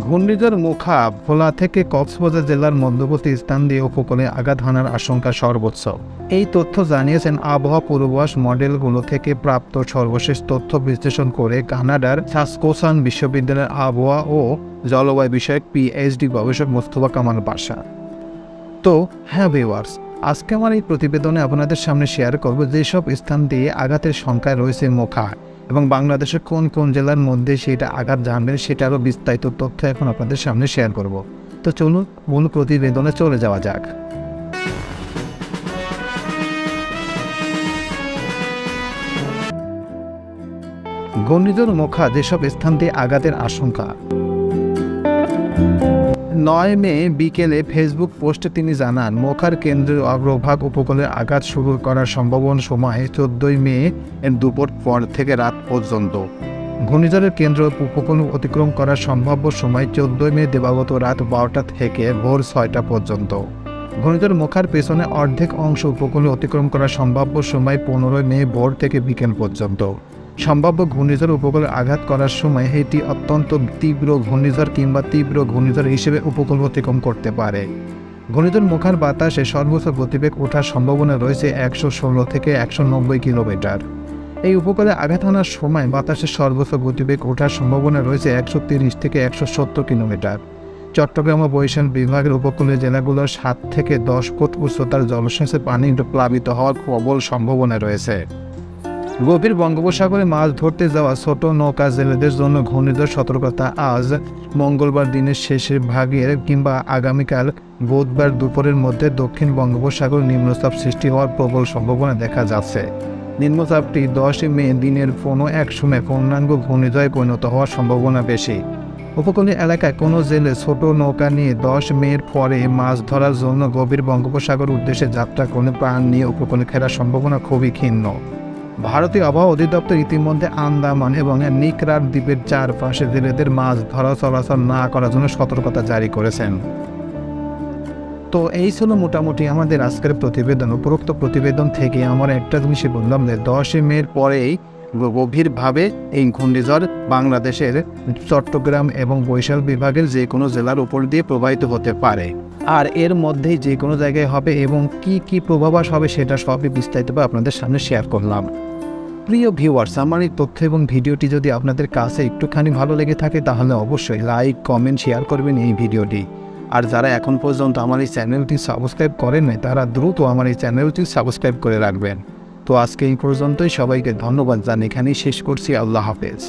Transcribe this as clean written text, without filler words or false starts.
ঘূর্ণিঝড় মোখা ভোলা থেকে কক্সবাজার জেলার মধ্যবর্তী স্থান দিয়ে উপকূলে আঘাত হানার আশঙ্কা সর্বোচ্চ। এই তথ্য জানিয়েছেন আবহাওয়া পূর্বাভাস মডেলগুলো থেকে প্রাপ্ত সর্বশেষ তথ্য বিশ্লেষণ করে কানাডার সাসকোসান বিশ্ববিদ্যালয়ের আবহাওয়া ও জলবায়ু বিষয়ক পিএইচডি গবেষক মোস্তফা কামাল পাশা। তো হ্যাঁ ভিউয়ার্স, আজকে আমার এই প্রতিবেদনে আপনাদের সামনে শেয়ার করব যেসব স্থান দিয়ে আঘাতের সংখ্যায় রয়েছে মোখা এবং বাংলাদেশের কোন কোন জেলার মধ্যে সেটা আঘাত জানবেন সেটারও বিস্তারিত তথ্য এখন আপনাদের সামনে শেয়ার করব। তো চলুন মূল প্রতিবেদনে চলে যাওয়া যাক। ঘূর্ণিঝড় মোখা যেসব স্থান দিয়ে আঘাতের আশঙ্কা। 9 মে বিকেলে ফেসবুক পোস্টে তিনি জানান, মোখার কেন্দ্রীয় অগ্রভাগ উপকূলে আঘাত শুরু করার সম্ভাবনা সময় 14 মে দুপুর পর থেকে রাত পর্যন্ত। ঘূর্ণিঝড়ের কেন্দ্র উপকূল অতিক্রম করার সম্ভাব্য সময় 14 মে দিবাগত রাত 12টা থেকে ভোর 6টা পর্যন্ত। ঘূর্ণিঝড় মোখার পেছনে অর্ধেক অংশ উপকূলে অতিক্রম করার সম্ভাব্য সময় 15 মে ভোর থেকে বিকেল পর্যন্ত। সম্ভাব্য ঘূর্ণিঝড় উপকূলে আঘাত করার সময় এটি অত্যন্ত তীব্র ঘূর্ণিঝড় কিংবা তীব্র ঘূর্ণিঝড় হিসেবে উপকূল অতিক্রম করতে পারে। ঘূর্ণিঝড় মোখার বাতাসে সর্বোচ্চ গতিবেগ ওঠার সম্ভাবনা রয়েছে 116 থেকে 190 কিলোমিটার। এই উপকূলে আঘাত হানার সময় বাতাসের সর্বোচ্চ গতিবেগ ওঠার সম্ভাবনা রয়েছে 130 থেকে 170 কিলোমিটার। চট্টগ্রাম ও বরিশাল বিভাগের উপকূলীয় জেলাগুলোর 7 থেকে 10 ফুট উচ্চতার জলসেচের পানি প্লাবিত হওয়ার প্রবল সম্ভাবনা রয়েছে। গভীর বঙ্গোপসাগরে মাছ ধরতে যাওয়া ছোট নৌকা জেলেদের জন্য ঘূর্ণিঝড় সতর্কতা আজ মঙ্গলবার দিনের শেষের ভাগের কিংবা আগামীকাল বুধবার দুপুরের মধ্যে দক্ষিণ বঙ্গোপসাগর নিম্নচাপ সৃষ্টি হওয়ার প্রবল সম্ভাবনা দেখা যাচ্ছে। নিম্নচাপটি 10 মে দিনের কোনো এক সময় পূর্ণাঙ্গ ঘূর্ণিঝড়ে পরিণত হওয়ার সম্ভাবনা বেশি। উপকূলীয় এলাকায় কোনো জেলে ছোট নৌকা নিয়ে 10 মের পরে মাছ ধরার জন্য গভীর বঙ্গোপসাগর উদ্দেশ্যে যাত্রা করে প্রাণ নিয়ে উপকূলে ফেরার সম্ভাবনা খুবই ক্ষীণ। ভারতীয় আবহাওয়া অধিদপ্তর ইতিমধ্যে আন্দামান এবং নিকোবর দ্বীপের চারপাশে জেলেদের মাছ ধরা চলাচল না করার জন্য সতর্কতা জারি করেছেন। তো এই ছিল মোটামুটি আমাদের আজকের প্রতিবেদন। উপরোক্ত প্রতিবেদন থেকে আমরা একটা জিনিসই বললাম যে 10 মের পরেই গভীরভাবে এই ঘূর্ণিঝড় বাংলাদেশের চট্টগ্রাম এবং বরিশাল বিভাগের যে কোনো জেলার উপর দিয়ে প্রবাহিত হতে পারে, আর এর মধ্যেই যে কোনো জায়গায় হবে এবং কি কি প্রভাবাস হবে সেটা সবই বিস্তারিতভাবে আপনাদের সামনে শেয়ার করলাম। প্রিয় ভিউয়ার্স, আমার এই তথ্য এবং ভিডিওটি যদি আপনাদের কাছে একটুখানি ভালো লেগে থাকে তাহলে অবশ্যই লাইক, কমেন্ট, শেয়ার করবেন এই ভিডিওটি। আর যারা এখন পর্যন্ত আমার এই চ্যানেলটি সাবস্ক্রাইব করেন নাই তারা দ্রুত আমার এই চ্যানেলটি সাবস্ক্রাইব করে রাখবেন। তো আজকে এই পর্যন্তই, সবাইকে ধন্যবাদ জানিয়ে এখানেই শেষ করছি। আল্লাহ হাফেজ।